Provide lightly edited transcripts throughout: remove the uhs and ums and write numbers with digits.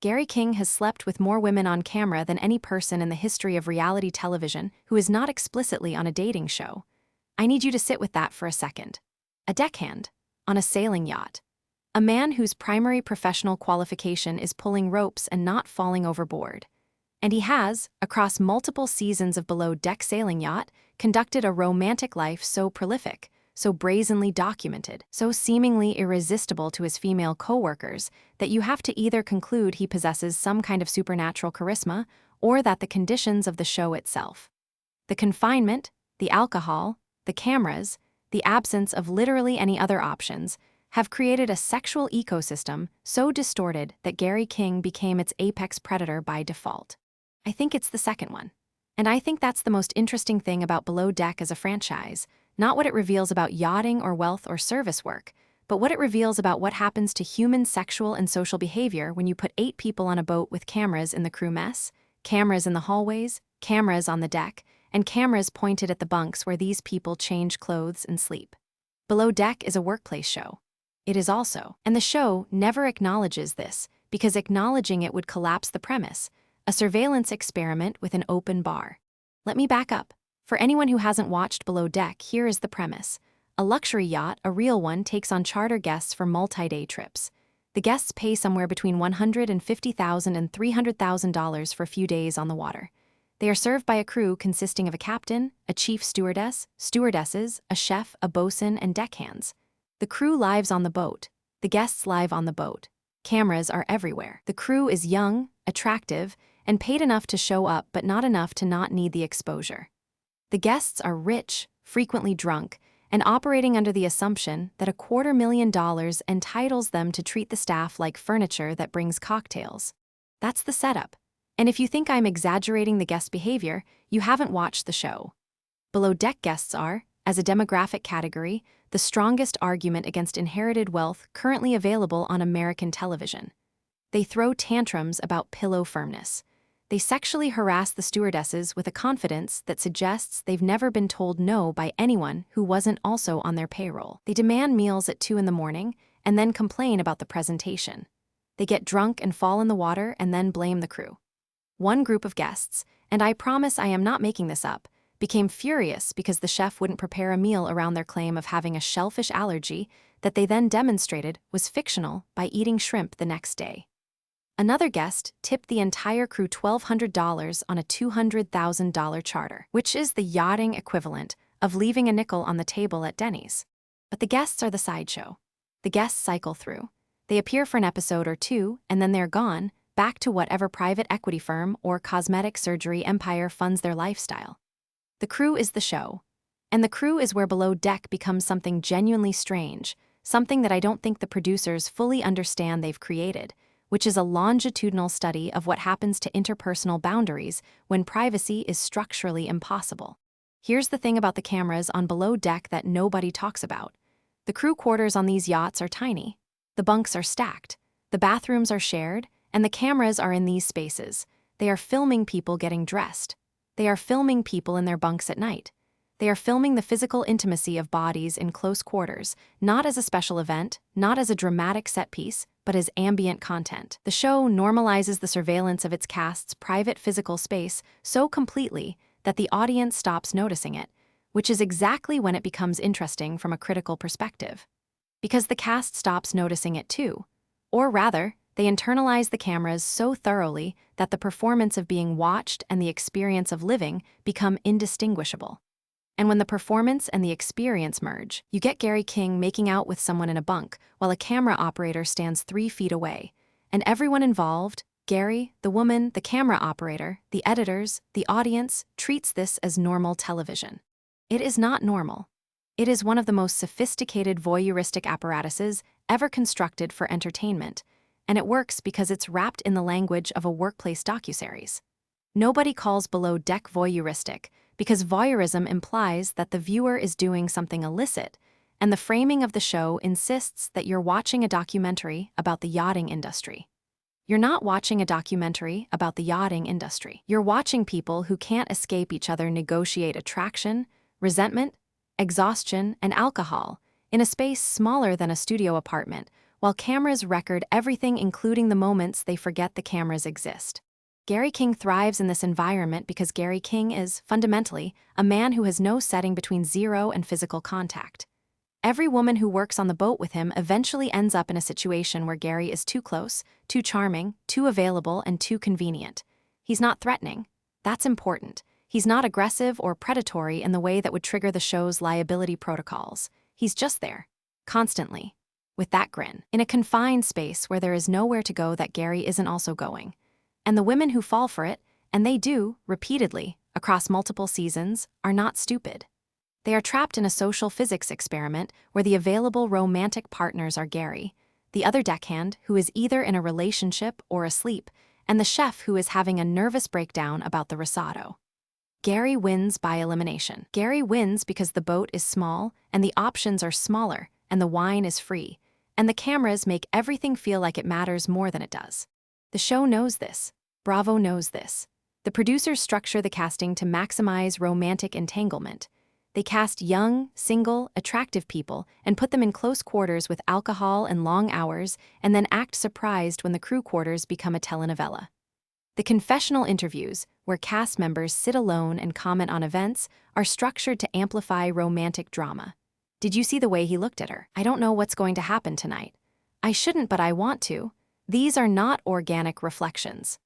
Gary King has slept with more women on camera than any person in the history of reality television who is not explicitly on a dating show. I need you to sit with that for a second. A deckhand, on a sailing yacht. A man whose primary professional qualification is pulling ropes and not falling overboard. And he has, across multiple seasons of Below Deck Sailing Yacht, conducted a romantic life so prolific, so brazenly documented, so seemingly irresistible to his female co-workers that you have to either conclude he possesses some kind of supernatural charisma or that the conditions of the show itself. The confinement, the alcohol, the cameras, the absence of literally any other options have created a sexual ecosystem so distorted that Gary King became its apex predator by default. I think it's the second one. And I think that's the most interesting thing about Below Deck as a franchise, not what it reveals about yachting or wealth or service work, but what it reveals about what happens to human sexual and social behavior when you put 8 people on a boat with cameras in the crew mess, cameras in the hallways, cameras on the deck, and cameras pointed at the bunks where these people change clothes and sleep. Below Deck is a workplace show. It is also, and the show never acknowledges this, because acknowledging it would collapse the premise, a surveillance experiment with an open bar. Let me back up. For anyone who hasn't watched Below Deck, here is the premise. A luxury yacht, a real one, takes on charter guests for multi-day trips. The guests pay somewhere between $150,000 and $300,000 for a few days on the water. They are served by a crew consisting of a captain, a chief stewardess, stewardesses, a chef, a bosun, and deckhands. The crew lives on the boat. The guests live on the boat. Cameras are everywhere. The crew is young, attractive, and paid enough to show up but not enough to not need the exposure. The guests are rich, frequently drunk, and operating under the assumption that $250,000 entitles them to treat the staff like furniture that brings cocktails. That's the setup. And if you think I'm exaggerating the guest behavior, you haven't watched the show. Below Deck guests are, as a demographic category, the strongest argument against inherited wealth currently available on American television. They throw tantrums about pillow firmness. They sexually harass the stewardesses with a confidence that suggests they've never been told no by anyone who wasn't also on their payroll. They demand meals at 2 in the morning and then complain about the presentation. They get drunk and fall in the water and then blame the crew. One group of guests, and I promise I am not making this up, became furious because the chef wouldn't prepare a meal around their claim of having a shellfish allergy that they then demonstrated was fictional by eating shrimp the next day. Another guest tipped the entire crew $1,200 on a $200,000 charter, which is the yachting equivalent of leaving a nickel on the table at Denny's. But the guests are the sideshow. The guests cycle through. They appear for an episode or two, and then they're gone, back to whatever private equity firm or cosmetic surgery empire funds their lifestyle. The crew is the show. And the crew is where Below Deck becomes something genuinely strange, something that I don't think the producers fully understand they've created, which is a longitudinal study of what happens to interpersonal boundaries when privacy is structurally impossible. Here's the thing about the cameras on Below Deck that nobody talks about. The crew quarters on these yachts are tiny. The bunks are stacked. The bathrooms are shared, and the cameras are in these spaces. They are filming people getting dressed. They are filming people in their bunks at night. They are filming the physical intimacy of bodies in close quarters, not as a special event, not as a dramatic set piece, but as ambient content. The show normalizes the surveillance of its cast's private physical space so completely that the audience stops noticing it, which is exactly when it becomes interesting from a critical perspective. Because the cast stops noticing it too. Or rather, they internalize the cameras so thoroughly that the performance of being watched and the experience of living become indistinguishable. And when the performance and the experience merge, you get Gary King making out with someone in a bunk while a camera operator stands 3 feet away. And everyone involved, Gary, the woman, the camera operator, the editors, the audience, treats this as normal television. It is not normal. It is one of the most sophisticated voyeuristic apparatuses ever constructed for entertainment, and it works because it's wrapped in the language of a workplace docuseries. Nobody calls Below Deck voyeuristic, because voyeurism implies that the viewer is doing something illicit, and the framing of the show insists that you're watching a documentary about the yachting industry. You're not watching a documentary about the yachting industry. You're watching people who can't escape each other negotiate attraction, resentment, exhaustion, and alcohol in a space smaller than a studio apartment, while cameras record everything, including the moments they forget the cameras exist. Gary King thrives in this environment because Gary King is, fundamentally, a man who has no setting between zero and physical contact. Every woman who works on the boat with him eventually ends up in a situation where Gary is too close, too charming, too available, and too convenient. He's not threatening. That's important. He's not aggressive or predatory in the way that would trigger the show's liability protocols. He's just there, constantly, with that grin, in a confined space where there is nowhere to go that Gary isn't also going. And the women who fall for it, and they do, repeatedly, across multiple seasons, are not stupid. They are trapped in a social physics experiment where the available romantic partners are Gary, the other deckhand who is either in a relationship or asleep, and the chef who is having a nervous breakdown about the risotto. Gary wins by elimination. Gary wins because the boat is small, and the options are smaller, and the wine is free, and the cameras make everything feel like it matters more than it does. The show knows this. Bravo knows this. The producers structure the casting to maximize romantic entanglement. They cast young, single, attractive people and put them in close quarters with alcohol and long hours, and then act surprised when the crew quarters become a telenovela. The confessional interviews, where cast members sit alone and comment on events, are structured to amplify romantic drama. Did you see the way he looked at her? I don't know what's going to happen tonight. I shouldn't, but I want to. These are not organic reflections.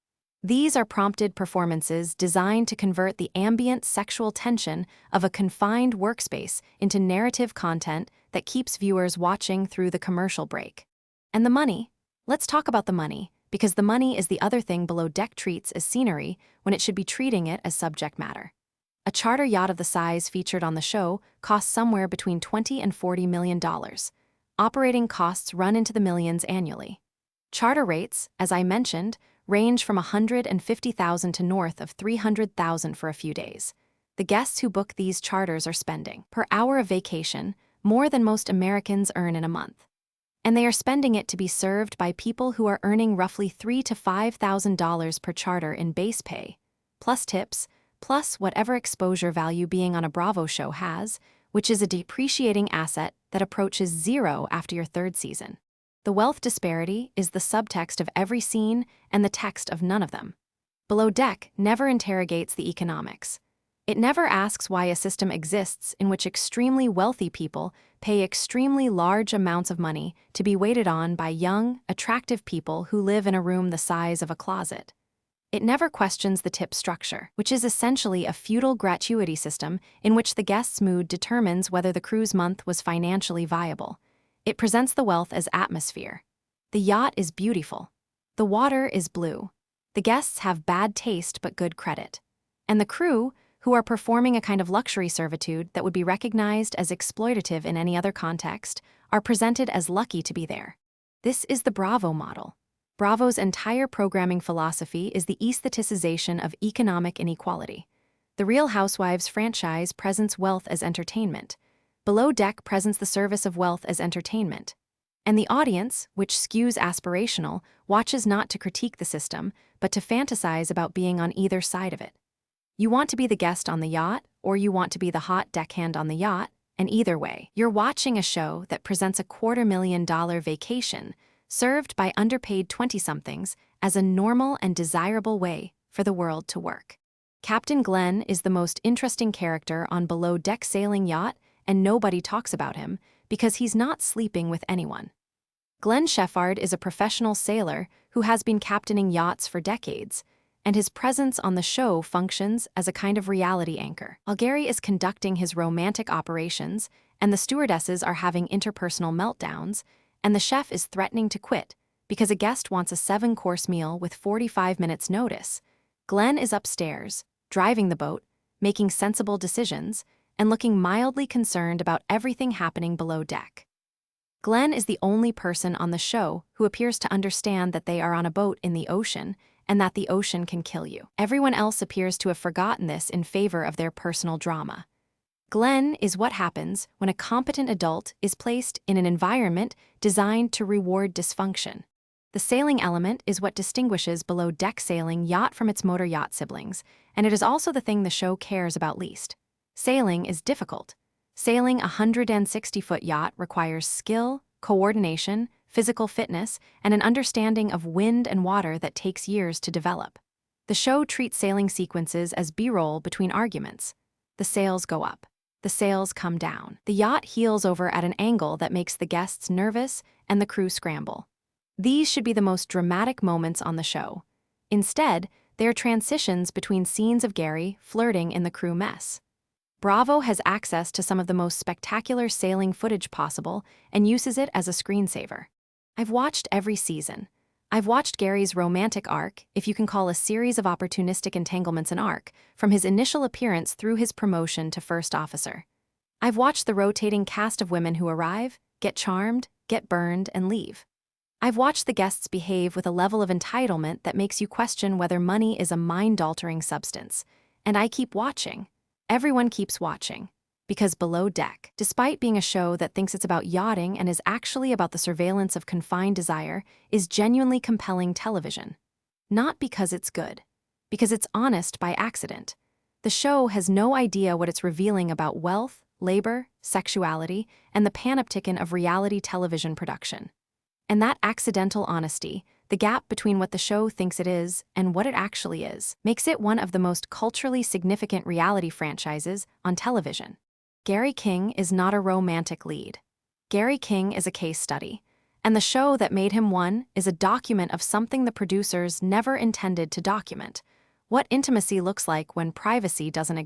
These are prompted performances designed to convert the ambient sexual tension of a confined workspace into narrative content that keeps viewers watching through the commercial break. And the money? Let's talk about the money, because the money is the other thing Below Deck treats as scenery when it should be treating it as subject matter. A charter yacht of the size featured on the show costs somewhere between $20 and $40 million. Operating costs run into the millions annually. Charter rates, as I mentioned, range from $150,000 to north of $300,000 for a few days. The guests who book these charters are spending, per hour of vacation, more than most Americans earn in a month. And they are spending it to be served by people who are earning roughly $3,000 to $5,000 per charter in base pay, plus tips, plus whatever exposure value being on a Bravo show has, which is a depreciating asset that approaches zero after your third season. The wealth disparity is the subtext of every scene and the text of none of them. Below Deck never interrogates the economics. It never asks why a system exists in which extremely wealthy people pay extremely large amounts of money to be waited on by young, attractive people who live in a room the size of a closet. It never questions the tip structure, which is essentially a feudal gratuity system in which the guest's mood determines whether the cruise month was financially viable. It presents the wealth as atmosphere. The yacht is beautiful. The water is blue. The guests have bad taste but good credit. And the crew, who are performing a kind of luxury servitude that would be recognized as exploitative in any other context, are presented as lucky to be there. This is the Bravo model. Bravo's entire programming philosophy is the aestheticization of economic inequality. The Real Housewives franchise presents wealth as entertainment. Below Deck presents the service of wealth as entertainment. And the audience, which skews aspirational, watches not to critique the system, but to fantasize about being on either side of it. You want to be the guest on the yacht, or you want to be the hot deckhand on the yacht, and either way, you're watching a show that presents a $250,000 vacation served by underpaid 20-somethings as a normal and desirable way for the world to work. Captain Glenn is the most interesting character on Below Deck Sailing Yacht, and nobody talks about him because he's not sleeping with anyone. Glenn Sheffard is a professional sailor who has been captaining yachts for decades, and his presence on the show functions as a kind of reality anchor. While Gary is conducting his romantic operations, and the stewardesses are having interpersonal meltdowns, and the chef is threatening to quit because a guest wants a 7-course meal with 45 minutes notice, Glenn is upstairs, driving the boat, making sensible decisions, and looking mildly concerned about everything happening below deck. Glenn is the only person on the show who appears to understand that they are on a boat in the ocean and that the ocean can kill you. Everyone else appears to have forgotten this in favor of their personal drama. Glenn is what happens when a competent adult is placed in an environment designed to reward dysfunction. The sailing element is what distinguishes Below Deck Sailing Yacht from its motor yacht siblings, and it is also the thing the show cares about least. Sailing is difficult. Sailing a 160-foot yacht requires skill, coordination, physical fitness, and an understanding of wind and water that takes years to develop. The show treats sailing sequences as B-roll between arguments. The sails go up. The sails come down. The yacht heels over at an angle that makes the guests nervous and the crew scramble. These should be the most dramatic moments on the show. Instead, they are transitions between scenes of Gary flirting in the crew mess. Bravo has access to some of the most spectacular sailing footage possible and uses it as a screensaver. I've watched every season. I've watched Gary's romantic arc, if you can call a series of opportunistic entanglements an arc, from his initial appearance through his promotion to first officer. I've watched the rotating cast of women who arrive, get charmed, get burned, and leave. I've watched the guests behave with a level of entitlement that makes you question whether money is a mind-altering substance. And I keep watching. Everyone keeps watching. Because Below Deck, despite being a show that thinks it's about yachting and is actually about the surveillance of confined desire, is genuinely compelling television. Not because it's good. Because it's honest by accident. The show has no idea what it's revealing about wealth, labor, sexuality, and the panopticon of reality television production. And that accidental honesty, the gap between what the show thinks it is and what it actually is, makes it one of the most culturally significant reality franchises on television. Gary King is not a romantic lead. Gary King is a case study, and the show that made him one is a document of something the producers never intended to document: what intimacy looks like when privacy doesn't exist.